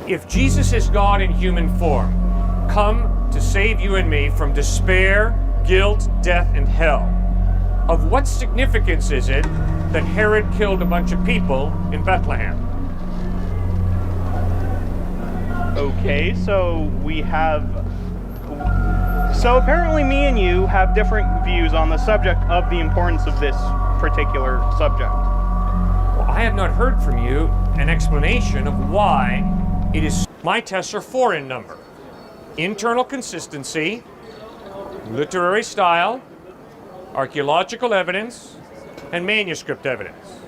If Jesus is God in human form, come to save you and me from despair, guilt, death, and hell, of what significance is it that Herod killed a bunch of people in Bethlehem? Okay, so apparently me and you have different views on the subject of the importance of this particular subject. Well, I have not heard from you an explanation of why it is. My tests are 4 in number: internal consistency, literary style, archaeological evidence, and manuscript evidence.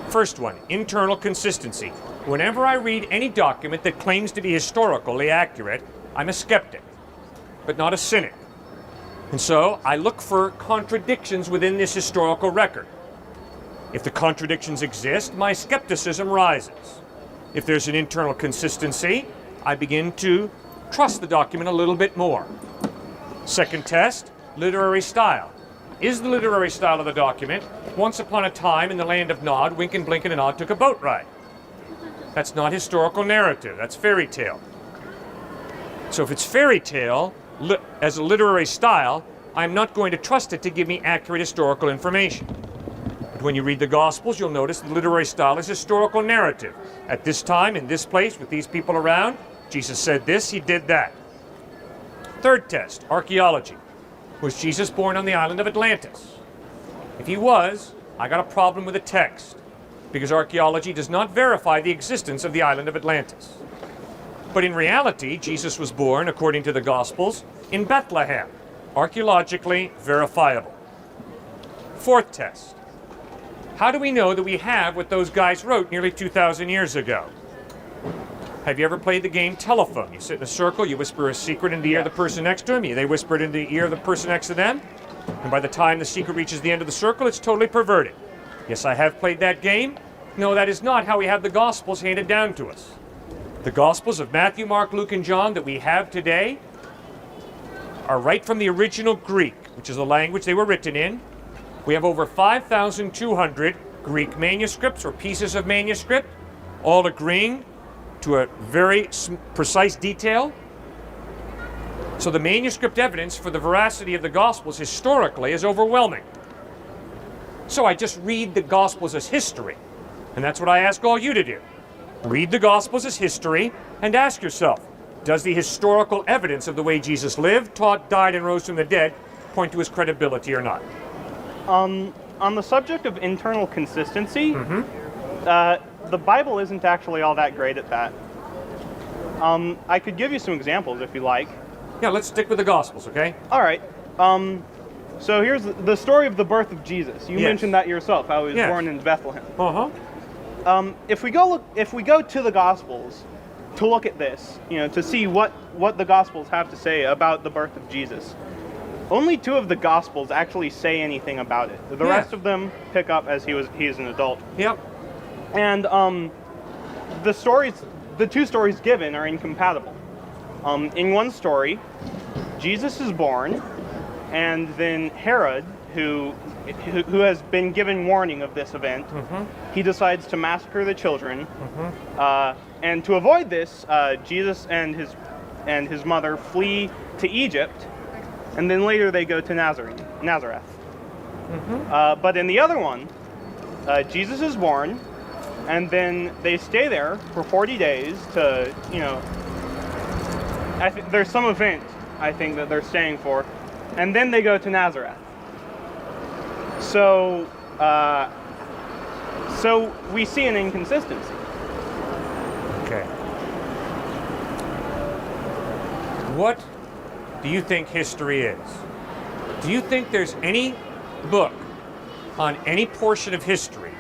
First one, internal consistency. Whenever I read any document that claims to be historically accurate, I'm a skeptic, but not a cynic. And so I look for contradictions within this historical record. If the contradictions exist, my skepticism rises. If there's an internal consistency, I begin to trust the document a little bit more. Second test, literary style. Is the literary style of the document, once upon a time in the land of Nod, Wink and Blink and Nod took a boat ride? That's not historical narrative, that's fairy tale. So if it's fairy tale, as a literary style, I'm not going to trust it to give me accurate historical information. But when you read the Gospels, you'll notice the literary style is historical narrative. At this time, in this place, with these people around, Jesus said this, he did that. Third test, archaeology. Was Jesus born on the island of Atlantis? If he was, I got a problem with the text, because archaeology does not verify the existence of the island of Atlantis. But in reality, Jesus was born, according to the Gospels, in Bethlehem, archaeologically verifiable. Fourth test. How do we know that we have what those guys wrote nearly 2,000 years ago? Have you ever played the game telephone? You sit in a circle, you whisper a secret in the ear of the person next to them, they whisper it in the ear of the person next to them, and by the time the secret reaches the end of the circle, it's totally perverted. Yes, I have played that game. No, that is not how we have the Gospels handed down to us. The Gospels of Matthew, Mark, Luke, and John that we have today are right from the original Greek, which is the language they were written in. We have over 5,200 Greek manuscripts or pieces of manuscript, all agreeing to a very precise detail. So the manuscript evidence for the veracity of the Gospels historically is overwhelming. So I just read the Gospels as history. And that's what I ask all you to do. Read the Gospels as history and ask yourself, does the historical evidence of the way Jesus lived, taught, died, and rose from the dead point to his credibility or not? On the subject of internal consistency, the Bible isn't actually all that great at that. I could give you some examples if you like. Yeah, let's stick with the Gospels, okay? All right. So here's the story of the birth of Jesus. You mentioned that yourself, how he was born in Bethlehem. If we go to the Gospels to look at this, to see what the Gospels have to say about the birth of Jesus, only 2 of the Gospels actually say anything about it. The rest of them pick up as he's an adult. Yep. And the 2 stories given are incompatible. In one story, Jesus is born, and then Herod, who has been given warning of this event, he decides to massacre the children. And to avoid this, Jesus and his mother flee to Egypt, and then later they go to Nazareth. But in the other one, Jesus is born, and then they stay there for 40 days to, I think there's some event, I think, that they're staying for, and then they go to Nazareth. So we see an inconsistency. Okay. What do you think history is? Do you think there's any book on any portion of history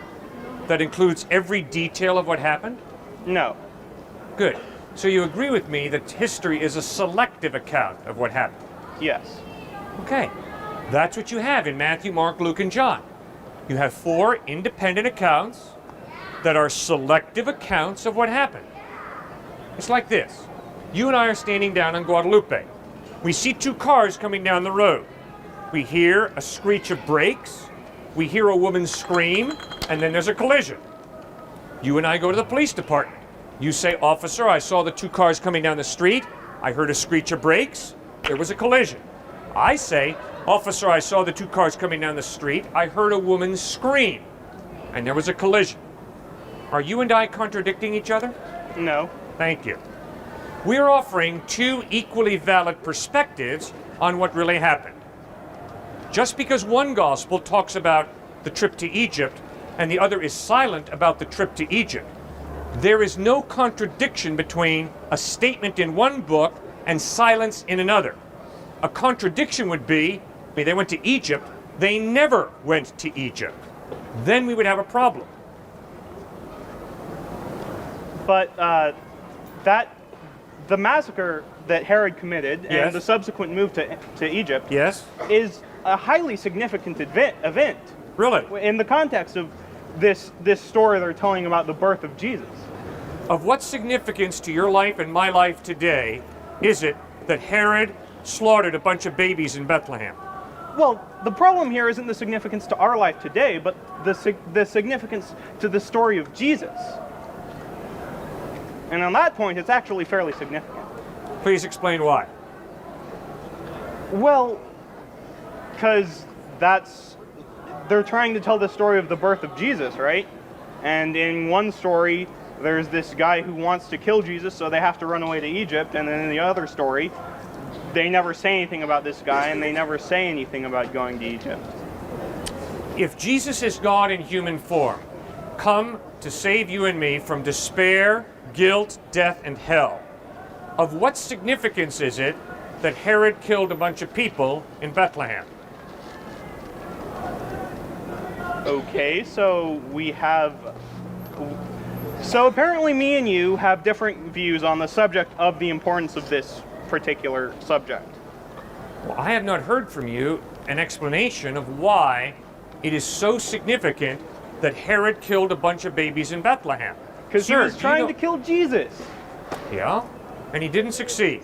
that includes every detail of what happened? No. Good. So you agree with me that history is a selective account of what happened? Yes. Okay. That's what you have in Matthew, Mark, Luke, and John. You have 4 independent accounts that are selective accounts of what happened. It's like this. You and I are standing down on Guadalupe. We see 2 cars coming down the road. We hear a screech of brakes. We hear a woman scream, and then there's a collision. You and I go to the police department. You say, officer, I saw the two cars coming down the street. I heard a screech of brakes. There was a collision. I say, officer, I saw the two cars coming down the street. I heard a woman scream. And there was a collision. Are you and I contradicting each other? No. Thank you. We're offering two equally valid perspectives on what really happened. Just because one gospel talks about the trip to Egypt and the other is silent about the trip to Egypt, there is no contradiction between a statement in one book and silence in another. A contradiction would be, they went to Egypt, they never went to Egypt. Then we would have a problem. But the massacre that Herod committed Yes. and the subsequent move to Egypt Yes? is a highly significant event Really? in the context of this story they're telling about the birth of Jesus. Of what significance to your life and my life today is it that Herod slaughtered a bunch of babies in Bethlehem? Well, the problem here isn't the significance to our life today, but the significance to the story of Jesus. And on that point, it's actually fairly significant. Please explain why. Well, because they're trying to tell the story of the birth of Jesus, right? And in one story, there's this guy who wants to kill Jesus, so they have to run away to Egypt. And then in the other story, they never say anything about this guy, and they never say anything about going to Egypt. If Jesus is God in human form, come to save you and me from despair, guilt, death, and hell, of what significance is it that Herod killed a bunch of people in Bethlehem? Okay, so apparently me and you have different views on the subject of the importance of this particular subject. Well, I have not heard from you an explanation of why it is so significant that Herod killed a bunch of babies in Bethlehem. Because he was trying to kill Jesus. Yeah, and he didn't succeed.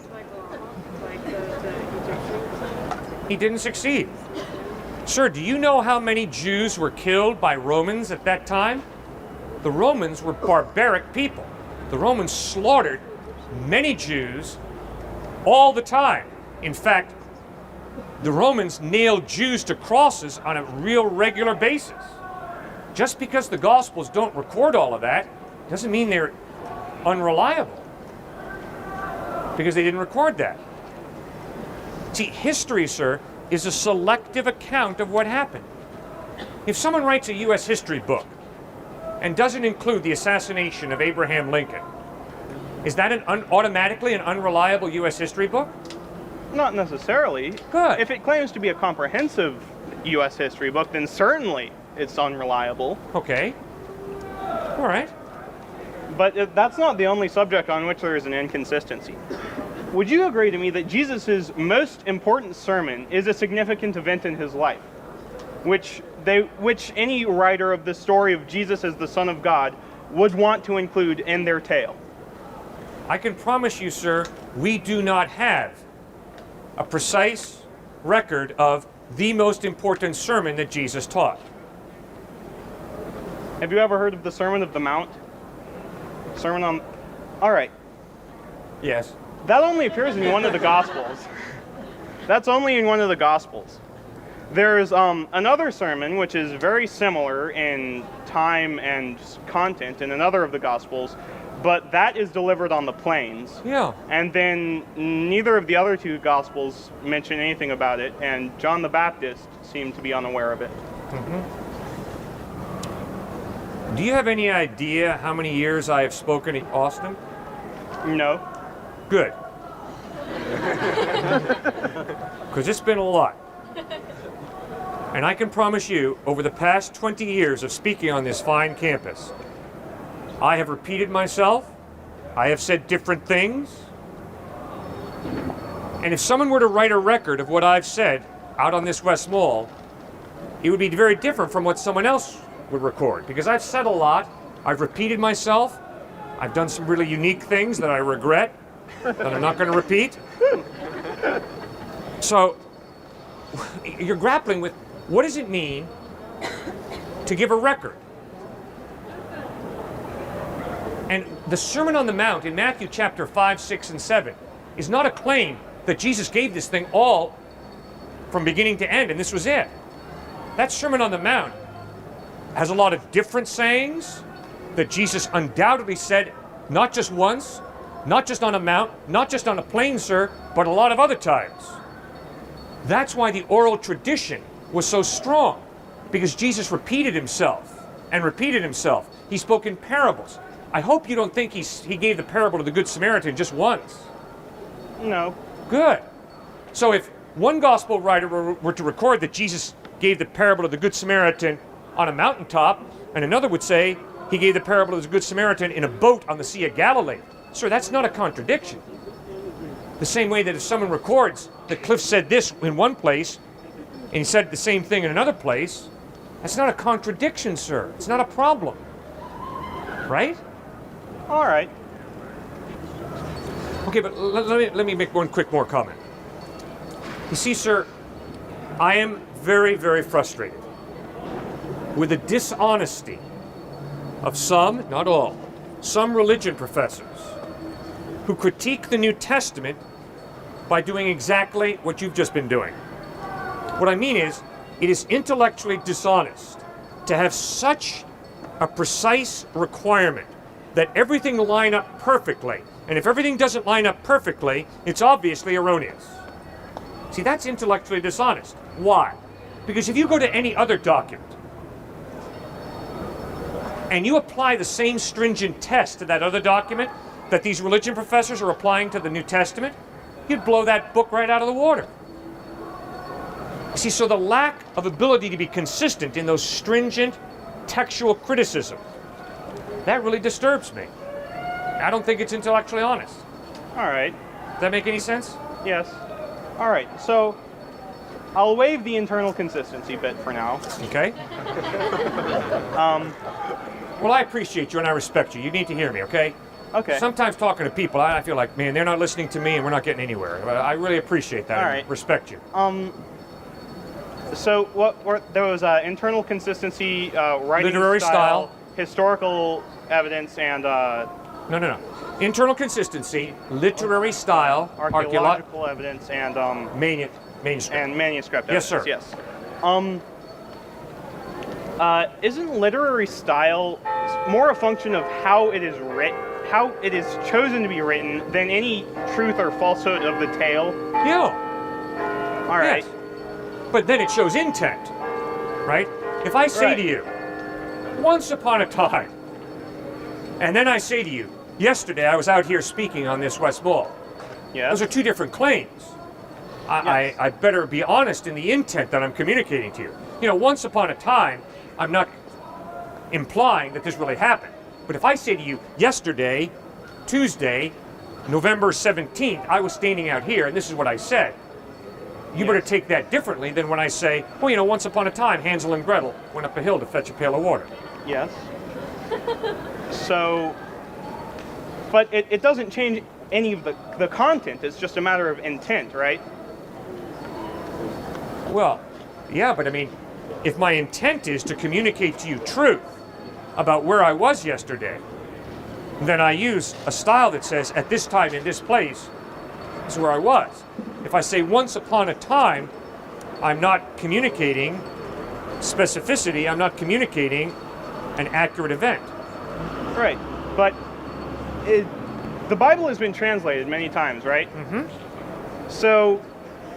He didn't succeed. Sir, do you know how many Jews were killed by Romans at that time? The Romans were barbaric people. The Romans slaughtered many Jews all the time. In fact, the Romans nailed Jews to crosses on a real regular basis. Just because the Gospels don't record all of that doesn't mean they're unreliable, because they didn't record that. See, history, sir, is a selective account of what happened. If someone writes a U.S. history book and doesn't include the assassination of Abraham Lincoln, is that automatically an unreliable U.S. history book? Not necessarily. Good. If it claims to be a comprehensive U.S. history book, then certainly it's unreliable. Okay. All right. But that's not the only subject on which there is an inconsistency. Would you agree to me that Jesus' most important sermon is a significant event in his life, which any writer of the story of Jesus as the Son of God would want to include in their tale? I can promise you, sir, we do not have a precise record of the most important sermon that Jesus taught. Have you ever heard of the Sermon of the Mount? Sermon on... All right. Yes. That only appears in one of the Gospels. That's only in one of the Gospels. There's another sermon which is very similar in time and content in another of the Gospels, but that is delivered on the plains. Yeah. And then neither of the other two Gospels mention anything about it, and John the Baptist seemed to be unaware of it. Mm-hmm. Do you have any idea how many years I have spoken in Austin? No. Good. Because it's been a lot. And I can promise you, over the past 20 years of speaking on this fine campus, I have repeated myself, I have said different things, and if someone were to write a record of what I've said out on this West Mall, it would be very different from what someone else would record, because I've said a lot, I've repeated myself, I've done some really unique things that I regret, that I'm not going to repeat. So, you're grappling with, what does it mean to give a record? And the Sermon on the Mount in Matthew chapter 5, 6, and 7 is not a claim that Jesus gave this thing all from beginning to end, and this was it. That Sermon on the Mount has a lot of different sayings that Jesus undoubtedly said not just once, not just on a mount, not just on a plain, sir, but a lot of other times. That's why the oral tradition was so strong, because Jesus repeated himself and repeated himself. He spoke in parables. I hope you don't think he gave the parable of the Good Samaritan just once. No. Good. So if one gospel writer were to record that Jesus gave the parable of the Good Samaritan on a mountaintop, and another would say he gave the parable of the Good Samaritan in a boat on the Sea of Galilee. Sir, that's not a contradiction. The same way that if someone records that Cliffe said this in one place, and he said the same thing in another place, that's not a contradiction, sir. It's not a problem. Right? All right. Okay, but let me make one quick more comment. You see, sir, I am very, very frustrated with the dishonesty of some, not all, some religion professors who critique the New Testament by doing exactly what you've just been doing. What I mean is, it is intellectually dishonest to have such a precise requirement that everything line up perfectly. And if everything doesn't line up perfectly, it's obviously erroneous. See, that's intellectually dishonest. Why? Because if you go to any other document and you apply the same stringent test to that other document that these religion professors are applying to the New Testament, you'd blow that book right out of the water. See, so the lack of ability to be consistent in those stringent textual criticism, that really disturbs me. I don't think it's intellectually honest. All right. Does that make any sense? Yes. All right. So I'll waive the internal consistency bit for now. Okay. Well, I appreciate you and I respect you. You need to hear me, okay? Okay. Sometimes talking to people, I feel like, man, they're not listening to me and we're not getting anywhere. But I really appreciate that. All and right. Respect you. So there was internal consistency, writing Literary style, historical evidence, and No. Internal consistency, literary style, archaeological evidence, and manuscript. And manuscript Yes, evidence. sir. Yes. Isn't literary style more a function of how it is written, how it is chosen to be written, than any truth or falsehood of the tale? Yeah. All right. Yes. But then it shows intent, right? If I say to you, once upon a time, and then I say to you, yesterday I was out here speaking on this West Mall. Yes. Those are two different claims. Yes. I better be honest in the intent that I'm communicating to you. You know, once upon a time, I'm not implying that this really happened. But if I say to you, yesterday, Tuesday, November 17th, I was standing out here and this is what I said, you better take that differently than when I say, well, you know, once upon a time, Hansel and Gretel went up a hill to fetch a pail of water. Yes. So, but it doesn't change any of the content. It's just a matter of intent, right? Well, yeah, but I mean, if my intent is to communicate to you truth about where I was yesterday, then I use a style that says, at this time in this place is where I was. If I say once upon a time, I'm not communicating specificity, I'm not communicating an accurate event. Right. But the Bible has been translated many times, right? Mm-hmm. So,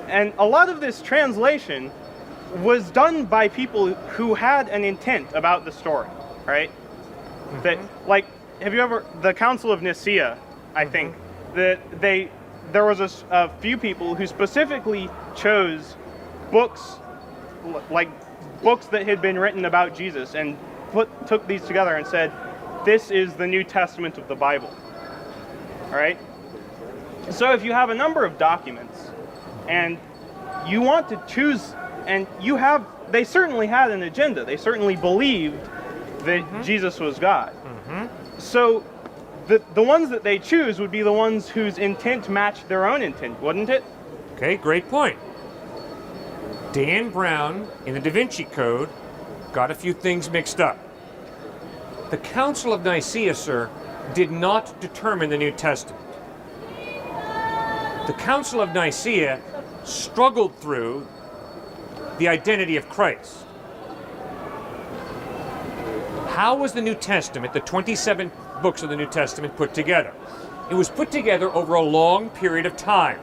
and a lot of this translation was done by people who had an intent about the story, right? Mm-hmm. That, like, have you ever, the Council of Nicaea, I think, that there was a few people who specifically chose books, like books that had been written about Jesus, and took these together and said, this is the New Testament of the Bible. All right? So if you have a number of documents, and you want to choose, and they certainly had an agenda. They certainly believed that Jesus was God. Mm-hmm. So the ones that they choose would be the ones whose intent matched their own intent, wouldn't it? Okay, great point. Dan Brown in the Da Vinci Code got a few things mixed up. The Council of Nicaea, sir, did not determine the New Testament. The Council of Nicaea struggled through the identity of Christ. How was the New Testament, the 27 books of the New Testament, put together? It was put together over a long period of time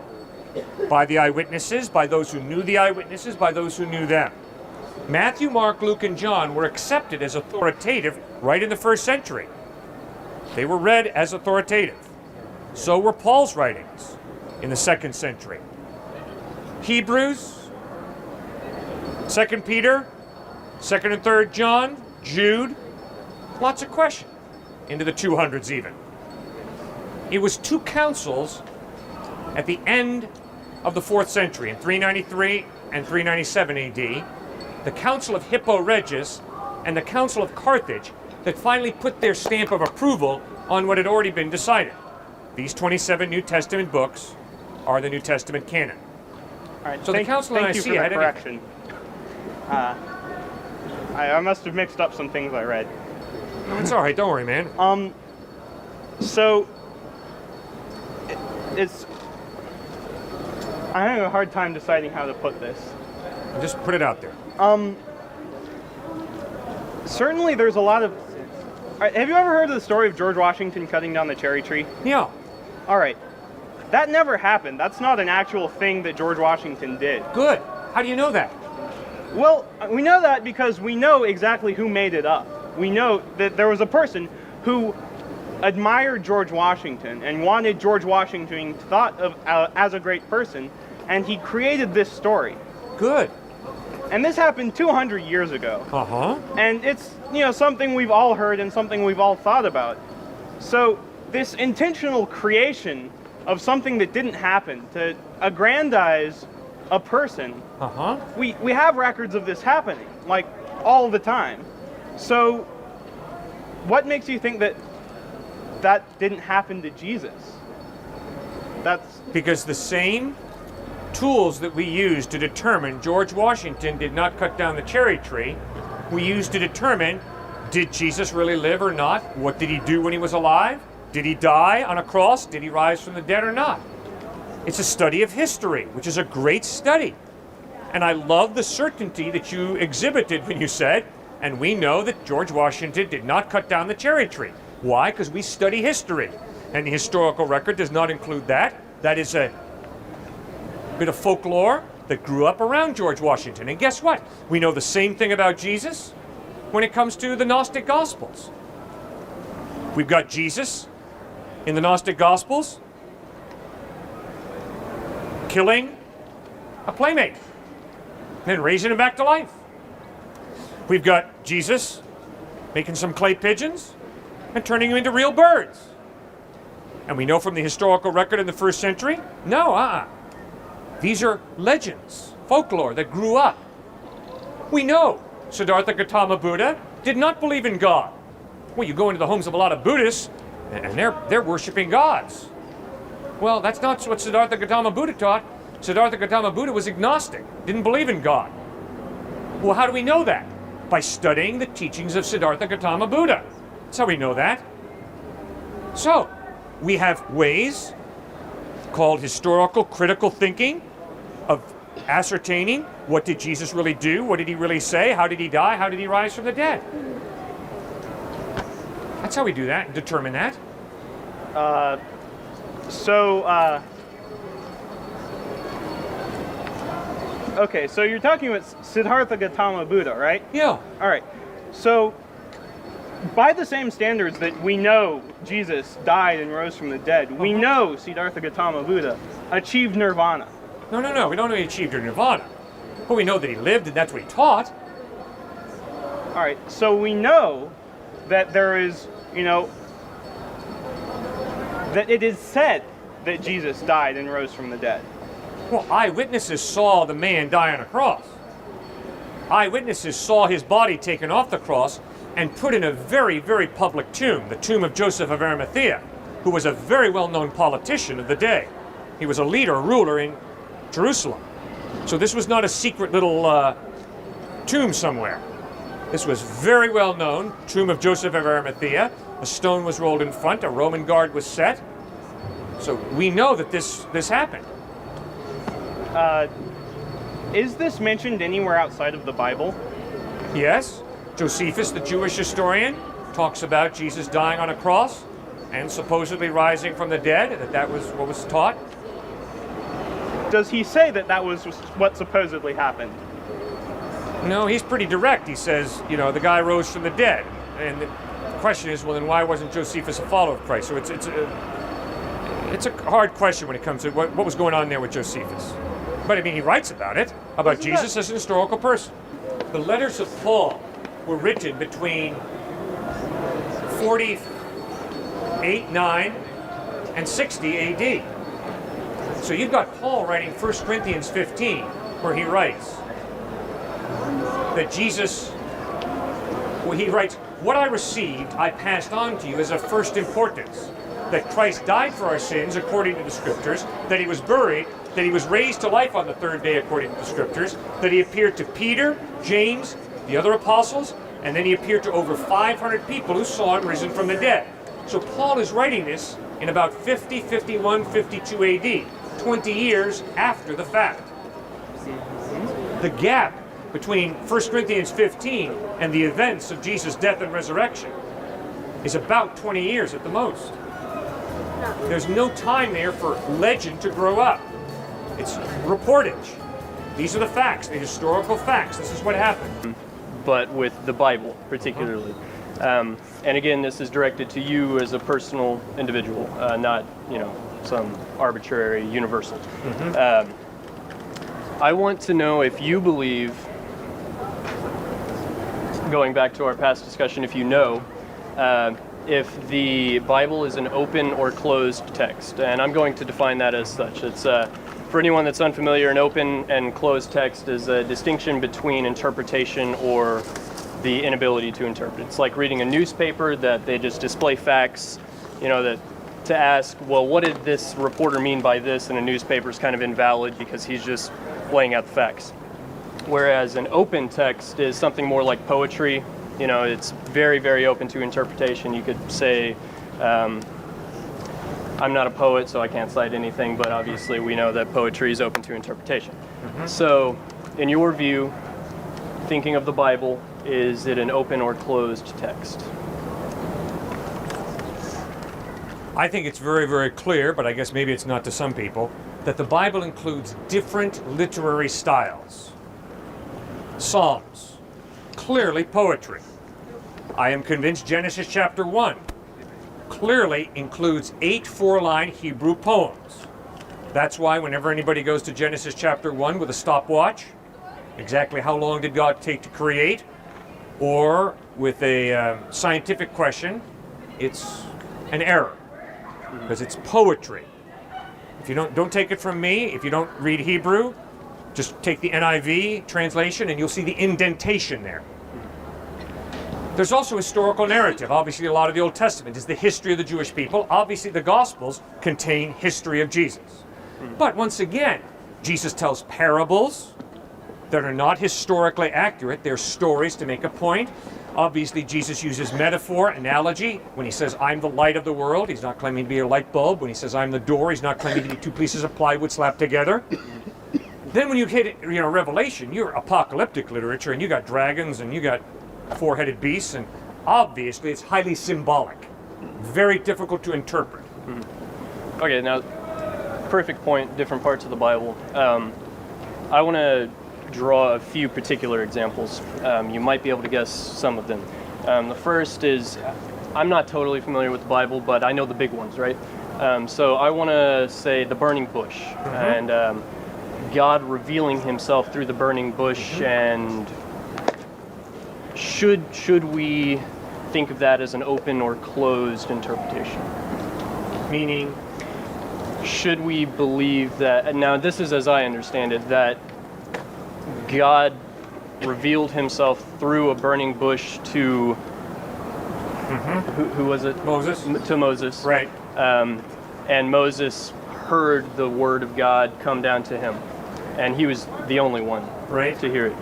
by the eyewitnesses, by those who knew the eyewitnesses, by those who knew them. Matthew, Mark, Luke, and John were accepted as authoritative right in the first century. They were read as authoritative. So were Paul's writings in the second century. Hebrews, 2 Peter, 2nd and 3rd John, Jude, lots of questions, into the 200s even. It was two councils at the end of the 4th century, in 393 and 397 AD, the Council of Hippo Regius and the Council of Carthage, that finally put their stamp of approval on what had already been decided. These 27 New Testament books are the New Testament canon. All right, So the Council of thank you for Nicaea that had correction. I must have mixed up some things I read. No, it's all right. Don't worry, man. So it's I'm having a hard time deciding how to put this. Just put it out there. Certainly, there's a lot of. Have you ever heard of the story of George Washington cutting down the cherry tree? Yeah. All right, that never happened. That's not an actual thing that George Washington did. Good. How do you know that? Well, we know that because we know exactly who made it up. We know that there was a person who admired George Washington and wanted George Washington thought of as a great person, and he created this story. Good. And this happened 200 years ago. Uh-huh. And it's, something we've all heard and something we've all thought about. So this intentional creation of something that didn't happen to aggrandize a person, Uh-huh. we have records of this happening, like, all the time. So what makes you think that that didn't happen to Jesus? That's Because the same tools that we use to determine George Washington did not cut down the cherry tree, we use to determine, did Jesus really live or not? What did he do when he was alive? Did he die on a cross? Did he rise from the dead or not? It's a study of history, which is a great study. And I love the certainty that you exhibited when you said, and we know that George Washington did not cut down the cherry tree. Why? Because we study history. And the historical record does not include that. That is a bit of folklore that grew up around George Washington. And guess what? We know the same thing about Jesus when it comes to the Gnostic Gospels. We've got Jesus in the Gnostic Gospels killing a playmate, then raising him back to life. We've got Jesus making some clay pigeons and turning them into real birds. And we know from the historical record in the first century, no, these are legends, folklore that grew up. We know Siddhartha Gautama Buddha did not believe in God. Well, you go into the homes of a lot of Buddhists, and they're worshiping gods. Well, that's not what Siddhartha Gautama Buddha taught. Siddhartha Gautama Buddha was agnostic, didn't believe in God. Well, how do we know that? By studying the teachings of Siddhartha Gautama Buddha. That's how we know that. So, we have ways called historical critical thinking of ascertaining what did Jesus really do, what did he really say, how did he die, how did he rise from the dead. That's how we do that, determine that. Okay, so you're talking about Siddhartha Gautama Buddha, right? Yeah. All right. So, by the same standards that we know Jesus died and rose from the dead, we know Siddhartha Gautama Buddha achieved nirvana. No. We don't know he achieved nirvana. But we know that he lived and that's what he taught. All right. So we know that there is, that it is said that Jesus died and rose from the dead. Well, eyewitnesses saw the man die on a cross. Eyewitnesses saw his body taken off the cross and put in a very, very public tomb, the tomb of Joseph of Arimathea, who was a very well-known politician of the day. He was a leader, a ruler in Jerusalem. So this was not a secret little tomb somewhere. This was very well known, tomb of Joseph of Arimathea, A stone was rolled in front, a Roman guard was set. So we know that this happened. Is this mentioned anywhere outside of the Bible? Yes, Josephus, the Jewish historian, talks about Jesus dying on a cross and supposedly rising from the dead, that was what was taught. Does he say that that was what supposedly happened? No, he's pretty direct. He says, the guy rose from the dead. And the question is, well, then why wasn't Josephus a follower of Christ? So it's a hard question when it comes to what was going on there with Josephus. But I mean, he writes about it, about Jesus as an historical person. The letters of Paul were written between 48, 9, and 60 AD. So you've got Paul writing 1 Corinthians 15, where he writes that Jesus, well, he writes, "What I received, I passed on to you as of first importance, that Christ died for our sins according to the Scriptures, that he was buried, that he was raised to life on the third day according to the Scriptures, that he appeared to Peter, James, the other apostles, and then he appeared to over 500 people who saw him risen from the dead." So Paul is writing this in about 50, 51, 52 AD, 20 years after the fact. The gap between 1 Corinthians 15 and the events of Jesus' death and resurrection is about 20 years at the most. There's no time there for legend to grow up. It's reportage. These are the facts, the historical facts. This is what happened. But with the Bible, particularly. And again, this is directed to you as a personal individual, not, some arbitrary universal. I want to know if you believe, going back to our past discussion, if you know, if the Bible is an open or closed text. And I'm going to define that as such. It's for anyone that's unfamiliar, an open and closed text is a distinction between interpretation or the inability to interpret. It's like reading a newspaper that they just display facts, that to ask, well, what did this reporter mean by this in a newspaper is kind of invalid because he's just laying out the facts. Whereas an open text is something more like poetry. It's very, very open to interpretation. You could say, I'm not a poet, so I can't cite anything, but obviously we know that poetry is open to interpretation. So, in your view, thinking of the Bible, is it an open or closed text? I think it's very, very clear, but I guess maybe it's not to some people, that the Bible includes different literary styles. Psalms, clearly poetry. I am convinced Genesis chapter 1 clearly includes 8 4-line Hebrew poems. That's why whenever anybody goes to Genesis chapter 1 with a stopwatch, exactly how long did God take to create, or with a scientific question, it's an error, because it's poetry. If you don't take it from me, if you don't read Hebrew, just take the NIV translation and you'll see the indentation there. There's also historical narrative. Obviously, a lot of the Old Testament is the history of the Jewish people. Obviously, the Gospels contain history of Jesus. But once again, Jesus tells parables that are not historically accurate. They're stories to make a point. Obviously, Jesus uses metaphor, analogy. When he says, I'm the light of the world, he's not claiming to be a light bulb. When he says, I'm the door, he's not claiming to be 2 pieces of plywood slapped together. Then when you hit, Revelation, you're apocalyptic literature, and you got dragons, and you got 4-headed beasts, and obviously it's highly symbolic. Very difficult to interpret. Okay, now, perfect point, different parts of the Bible. I want to draw a few particular examples. You might be able to guess some of them. The first is, I'm not totally familiar with the Bible, but I know the big ones, right? So I want to say the burning bush, and God revealing himself through the burning bush, and should we think of that as an open or closed interpretation? Meaning? Should we believe that, now this is as I understand it, that God revealed himself through a burning bush to, who was it? Moses. To Moses. Right. And Moses heard the word of God come down to him. And he was the only one to hear it.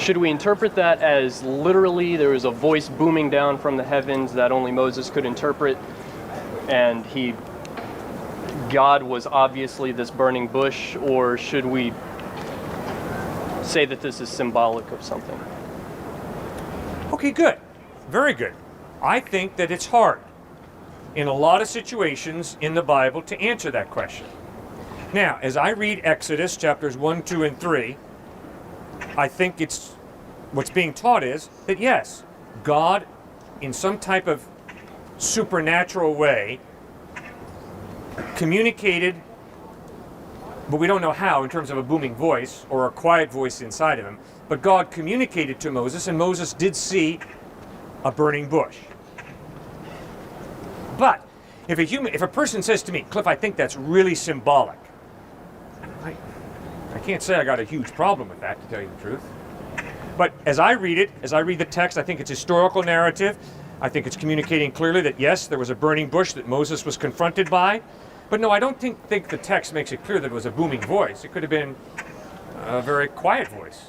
Should we interpret that as literally there was a voice booming down from the heavens that only Moses could interpret, and God was obviously this burning bush, or should we say that this is symbolic of something? Okay, good. Very good. I think that it's hard in a lot of situations in the Bible to answer that question. Now, as I read Exodus chapters 1, 2, and 3, I think what's being taught is that yes, God, in some type of supernatural way, communicated, but we don't know how in terms of a booming voice or a quiet voice inside of him, but God communicated to Moses, and Moses did see a burning bush. But if a person says to me, Cliff, I think that's really symbolic, I can't say I got a huge problem with that, to tell you the truth. But as I read it, as I read the text, I think it's historical narrative. I think it's communicating clearly that yes, there was a burning bush that Moses was confronted by. But no, I don't think the text makes it clear that it was a booming voice. It could have been a very quiet voice.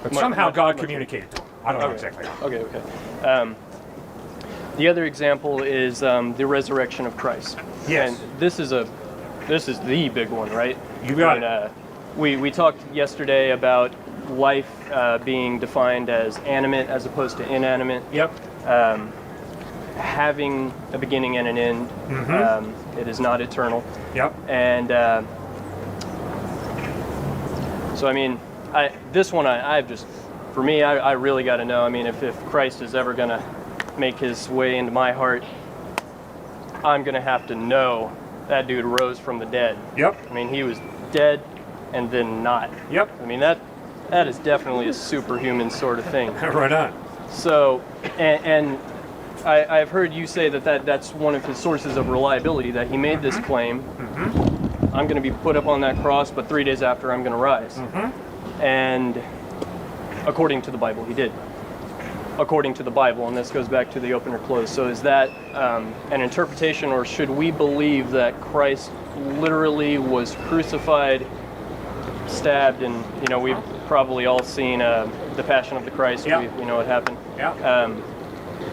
But somehow God communicated to him. I don't know exactly how. Okay. The other example is the resurrection of Christ. Yes. And this is the big one, right? You got it. We talked yesterday about life being defined as animate as opposed to inanimate. Yep. Having a beginning and an end. Mm-hmm. It is not eternal. Yep. And so, I mean, this one, for me, I really got to know. I mean, if Christ is ever going to make his way into my heart, I'm going to have to know that dude rose from the dead. Yep. I mean, he was dead and then not. Yep. I mean, that is definitely a superhuman sort of thing. Right on. So, and I've heard you say that's one of his sources of reliability, that he made this claim, I'm going to be put up on that cross, but 3 days after I'm going to rise. And according to the Bible, he did. According to the Bible, and this goes back to the open or close. So is that an interpretation, or should we believe that Christ literally was crucified, stabbed, and we've probably all seen the Passion of the Christ. Yeah. We know what happened. Yeah.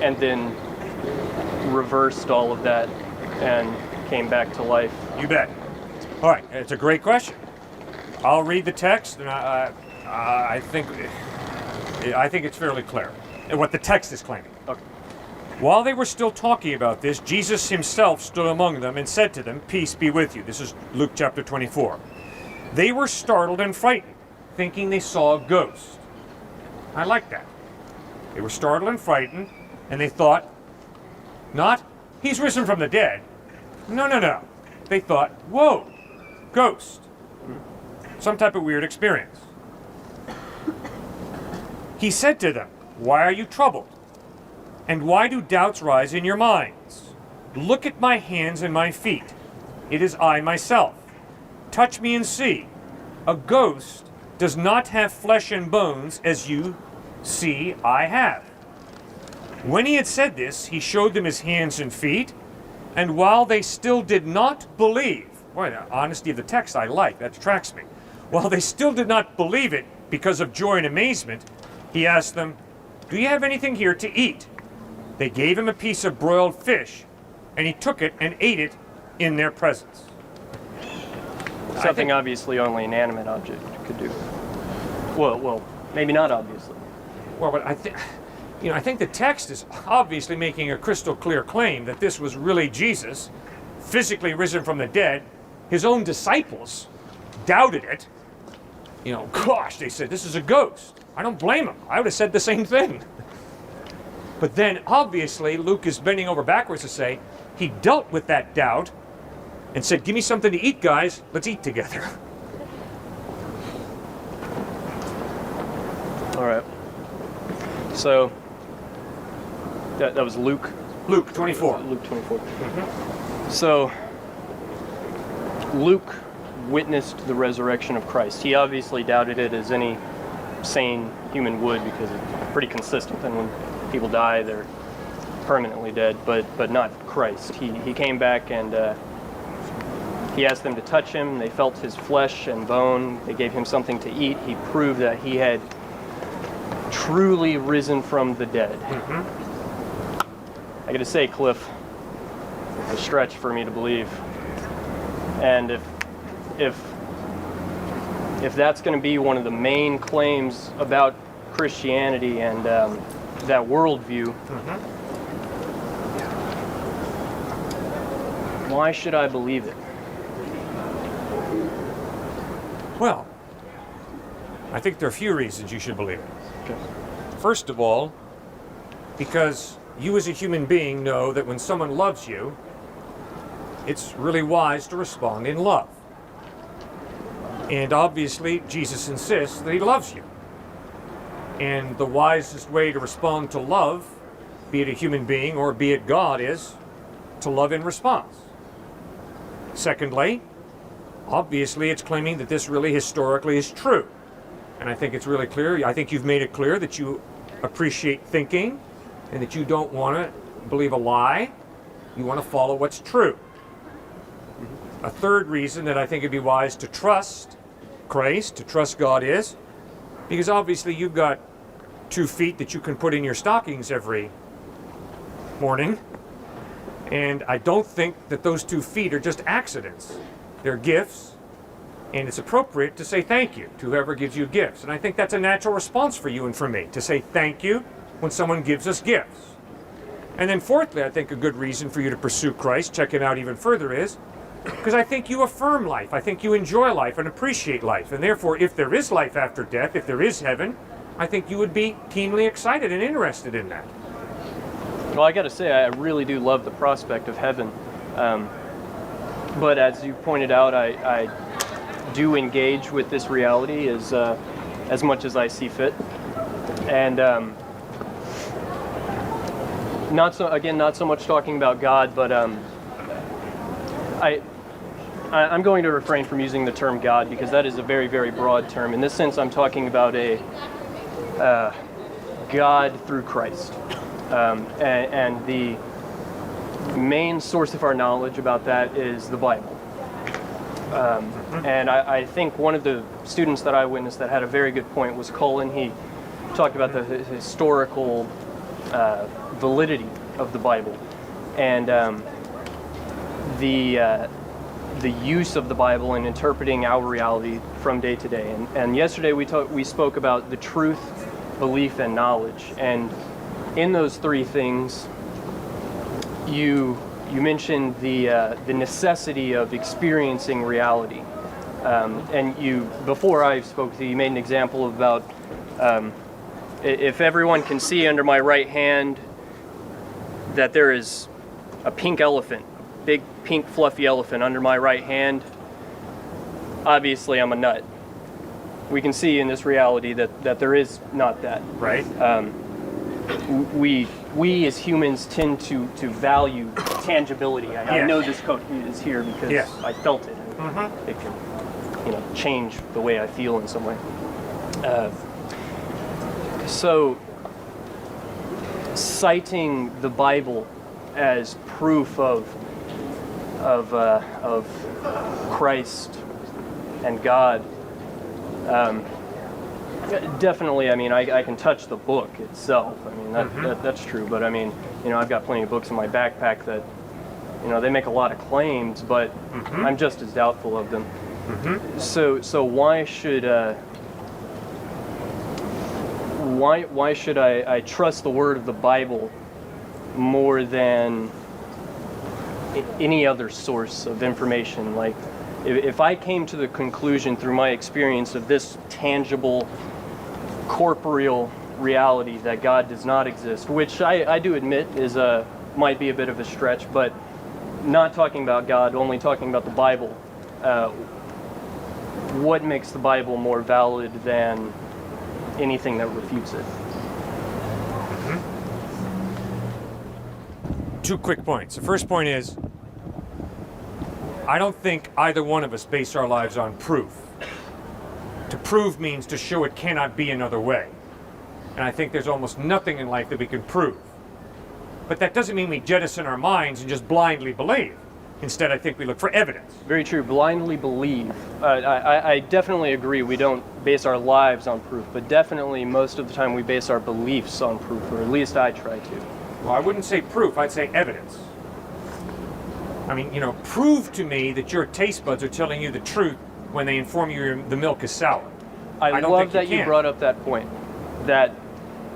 And then reversed all of that and came back to life. You bet. All right, it's a great question. I'll read the text, and I think it's fairly clear what the text is claiming. Okay. While they were still talking about this, Jesus himself stood among them and said to them, "Peace be with you." This is Luke chapter 24. They were startled and frightened, thinking they saw a ghost. I like that. They were startled and frightened, and they thought, not, he's risen from the dead. No. They thought, whoa, ghost. Some type of weird experience. He said to them, "Why are you troubled? And why do doubts rise in your minds? Look at my hands and my feet. It is I myself. Touch me and see. A ghost does not have flesh and bones as you see I have." When he had said this, he showed them his hands and feet, and while they still did not believe, boy, the honesty of the text I like, that attracts me. While they still did not believe it because of joy and amazement, he asked them, "Do you have anything here to eat?" They gave him a piece of broiled fish, and he took it and ate it in their presence. Something obviously only an inanimate object could do. Well, maybe not obviously. Well, but I think the text is obviously making a crystal clear claim that this was really Jesus, physically risen from the dead. His own disciples doubted it. Gosh, they said, this is a ghost. I don't blame them. I would have said the same thing. But then, obviously, Luke is bending over backwards to say, he dealt with that doubt and said, "Give me something to eat, guys. Let's eat together." All right. So that was Luke. Luke 24. Luke 24. So Luke witnessed the resurrection of Christ. He obviously doubted it, as any sane human would, because it's pretty consistent. And when people die, they're permanently dead. But not Christ. He came back and he asked them to touch him. They felt his flesh and bone. They gave him something to eat. He proved that he had truly risen from the dead. I gotta say, Cliff, it's a stretch for me to believe. And if that's going to be one of the main claims about Christianity and that worldview, why should I believe it? Well, I think there are a few reasons you should believe it. Okay. First of all, because you as a human being know that when someone loves you, it's really wise to respond in love. And obviously, Jesus insists that he loves you. And the wisest way to respond to love, be it a human being or be it God, is to love in response. Secondly, obviously it's claiming that this really historically is true. And I think it's really clear. I think you've made it clear that you appreciate thinking and that you don't want to believe a lie. You want to follow what's true. A third reason that I think it'd be wise to trust Christ, to trust God, is because obviously you've got 2 feet that you can put in your stockings every morning. And I don't think that those 2 feet are just accidents. They're gifts. And it's appropriate to say thank you to whoever gives you gifts. And I think that's a natural response for you and for me, to say thank you when someone gives us gifts. And then fourthly, I think a good reason for you to pursue Christ, check it out even further, is because I think you affirm life. I think you enjoy life and appreciate life. And therefore, if there is life after death, if there is heaven, I think you would be keenly excited and interested in that. Well, I got to say, I really do love the prospect of heaven. But as you pointed out, I do engage with this reality as much as I see fit. And not so much talking about God, but I'm going to refrain from using the term God because that is a very, very broad term. In this sense, I'm talking about a God through Christ. And the main source of our knowledge about that is the Bible. And I think one of the students that I witnessed that had a very good point was Colin. He talked about the historical validity of the Bible and the use of the Bible in interpreting our reality from day to day. And yesterday we spoke about the truth, belief, and knowledge. And in those 3 things, you mentioned the necessity of experiencing reality. And before I spoke to you, you made an example about if everyone can see under my right hand that there is a pink elephant, big pink fluffy elephant under my right hand, obviously I'm a nut. We can see in this reality that there is not that. Right. We as humans tend to value tangibility. I know this coat is here because I felt it. It can, change the way I feel in some way. So, citing the Bible as proof of Christ and God. Definitely, I can touch the book itself. That's true. But I've got plenty of books in my backpack that, they make a lot of claims, but I'm just as doubtful of them. So why should I trust the word of the Bible more than any other source of information? Like, if I came to the conclusion through my experience of this tangible, corporeal reality that God does not exist, which I do admit might be a bit of a stretch, but not talking about God, only talking about the Bible, what makes the Bible more valid than anything that refutes it? 2 quick points. The first point is, I don't think either one of us base our lives on proof. To prove means to show it cannot be another way. And I think there's almost nothing in life that we can prove. But that doesn't mean we jettison our minds and just blindly believe. Instead, I think we look for evidence. Very true. Blindly believe. I definitely agree. We don't base our lives on proof, but definitely most of the time we base our beliefs on proof, or at least I try to. Well, I wouldn't say proof, I'd say evidence. I mean, prove to me that your taste buds are telling you the truth when they inform you the milk is sour. I don't love think that you brought up that point, that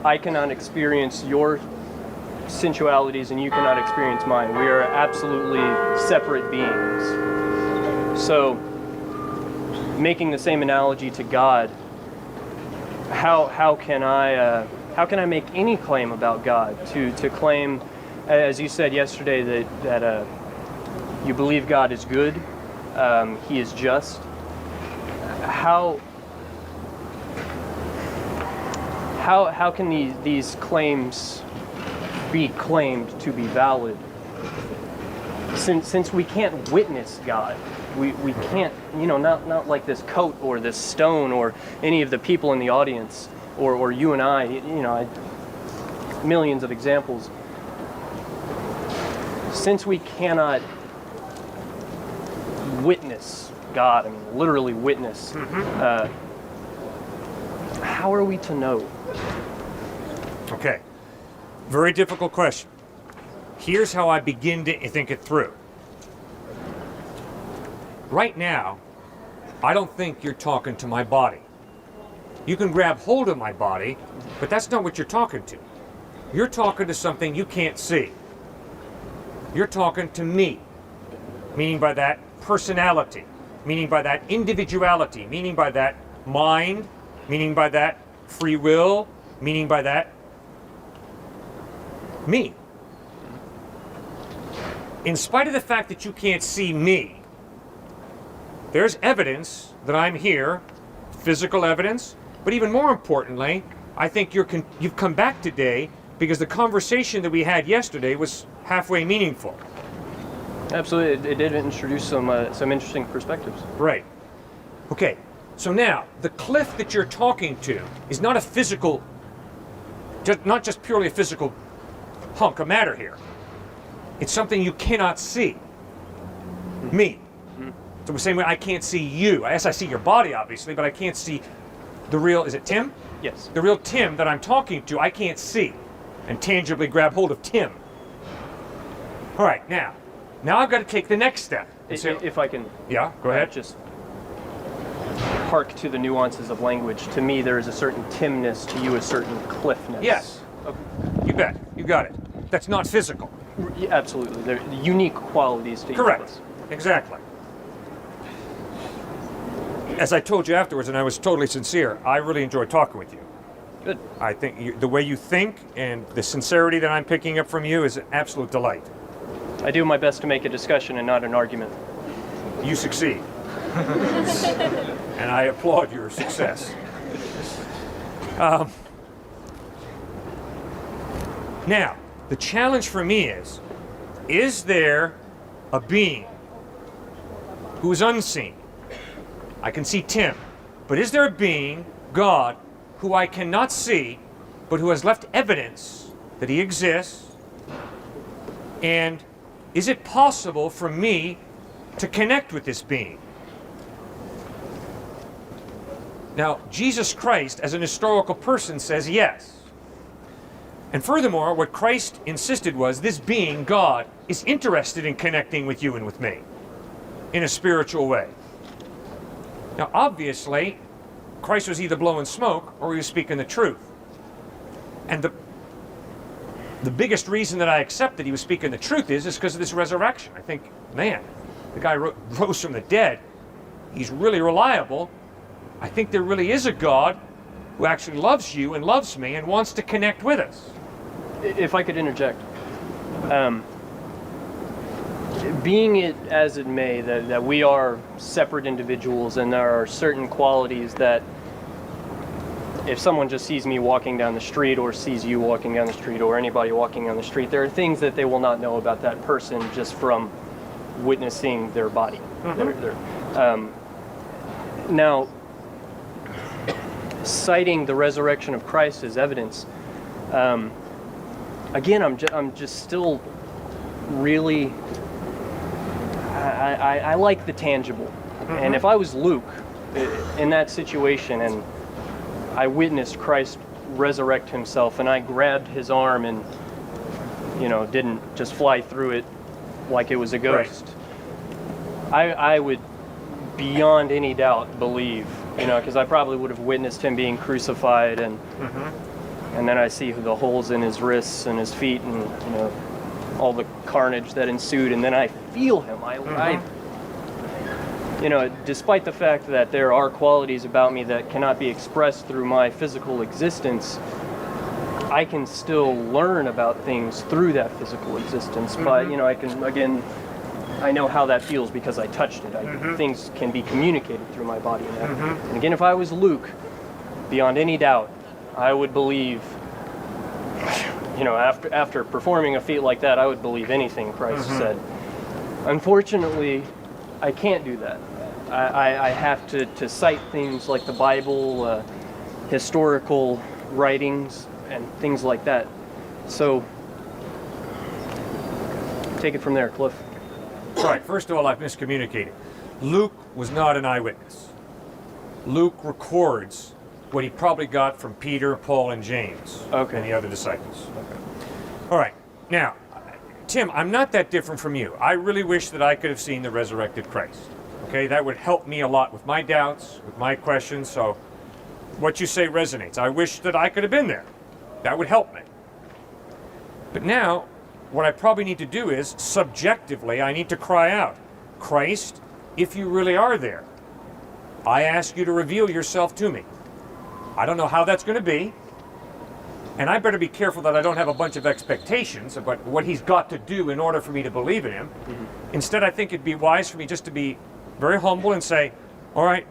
I cannot experience your sensualities and you cannot experience mine. We are absolutely separate beings. So, making the same analogy to God, how can I make any claim about God? To claim, as you said yesterday, that you believe God is good, He is just. How can these claims be claimed to be valid? Since we can't witness God, we can't, not like this coat or this stone or any of the people in the audience or you and I, millions of examples. Since we cannot witness God, I mean literally witness, how are we to know? Okay, very difficult question. Here's how I begin to think it through. Right now, I don't think you're talking to my body. You can grab hold of my body, but that's not what you're talking to. You're talking to something you can't see. You're talking to me, meaning by that personality, meaning by that individuality, meaning by that mind, meaning by that free will, meaning by that me. In spite of the fact that you can't see me, there's evidence that I'm here, physical evidence, but even more importantly, I think you've come back today because the conversation that we had yesterday was halfway meaningful. Absolutely, it did introduce some interesting perspectives. Right. Okay, so now, the Cliffe that you're talking to is not a physical, not just purely a physical hunk of matter here. It's something you cannot see. Me. So the same way I can't see you. Yes, I see your body, obviously, but I can't see the real, is it Tim? Yes. The real Tim that I'm talking to, I can't see and tangibly grab hold of Tim. All right, now I've got to take the next step. If I can... Yeah, go ahead. Just hark to the nuances of language. To me, there is a certain Timness, to you a certain Cliffness. Yes. Okay. You bet. You got it. That's not physical. Yeah, absolutely. They're unique qualities to Correct. each of us. Exactly. As I told you afterwards, and I was totally sincere, I really enjoyed talking with you. Good. I think the way you think and the sincerity that I'm picking up from you is an absolute delight. I do my best to make a discussion and not an argument. You succeed. And I applaud your success. Now, the challenge for me is there a being who is unseen? I can see Tim, but is there a being, God, who I cannot see, but who has left evidence that he exists? And is it possible for me to connect with this being? Now, Jesus Christ, as an historical person, says yes. And furthermore, what Christ insisted was this being, God, is interested in connecting with you and with me in a spiritual way. Now, obviously, Christ was either blowing smoke or he was speaking the truth. And the biggest reason that I accept that he was speaking the truth is because of this resurrection. I think, man, the guy rose from the dead. He's really reliable. I think there really is a God who actually loves you and loves me and wants to connect with us. If I could interject. Being it as it may, that we are separate individuals and there are certain qualities that if someone just sees me walking down the street or sees you walking down the street or anybody walking down the street, there are things that they will not know about that person just from witnessing their body. Now, citing the resurrection of Christ as evidence, again, I'm just still really I like the tangible. And if I was Luke in that situation and I witnessed Christ resurrect himself and I grabbed his arm and, didn't just fly through it like it was a ghost, I would beyond any doubt believe, because I probably would have witnessed him being crucified and then I see the holes in his wrists and his feet and, all the carnage that ensued, and then I feel him. Despite the fact that there are qualities about me that cannot be expressed through my physical existence, I can still learn about things through that physical existence. But, I know how that feels because I touched it. Things can be communicated through my body now. And again, if I was Luke, beyond any doubt, I would believe, after performing a feat like that, I would believe anything Christ said. Unfortunately, I can't do that. I have to cite things like the Bible, historical writings, and things like that. So, take it from there, Cliff. Right, first of all, I've miscommunicated. Luke was not an eyewitness. Luke records what he probably got from Peter, Paul, and James, and the other disciples. All right, now, Tim, I'm not that different from you. I really wish that I could have seen the resurrected Christ. Okay, that would help me a lot with my doubts, with my questions, so what you say resonates. I wish that I could have been there. That would help me. But now, what I probably need to do is, subjectively, I need to cry out, Christ, if you really are there, I ask you to reveal yourself to me. I don't know how that's going to be, and I better be careful that I don't have a bunch of expectations about what he's got to do in order for me to believe in him. Instead, I think it'd be wise for me just to be very humble and say, all right,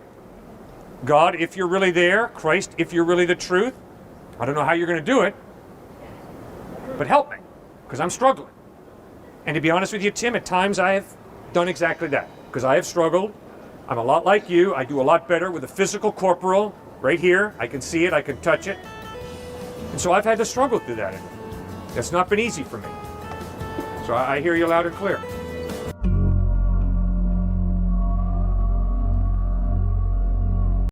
God, if you're really there, Christ, if you're really the truth, I don't know how you're going to do it, but help me, because I'm struggling. And to be honest with you, Tim, at times I have done exactly that, because I have struggled. I'm a lot like you. I do a lot better with a physical corporal right here. I can see it, I can touch it. And so I've had to struggle through that. That's not been easy for me. So I hear you loud and clear.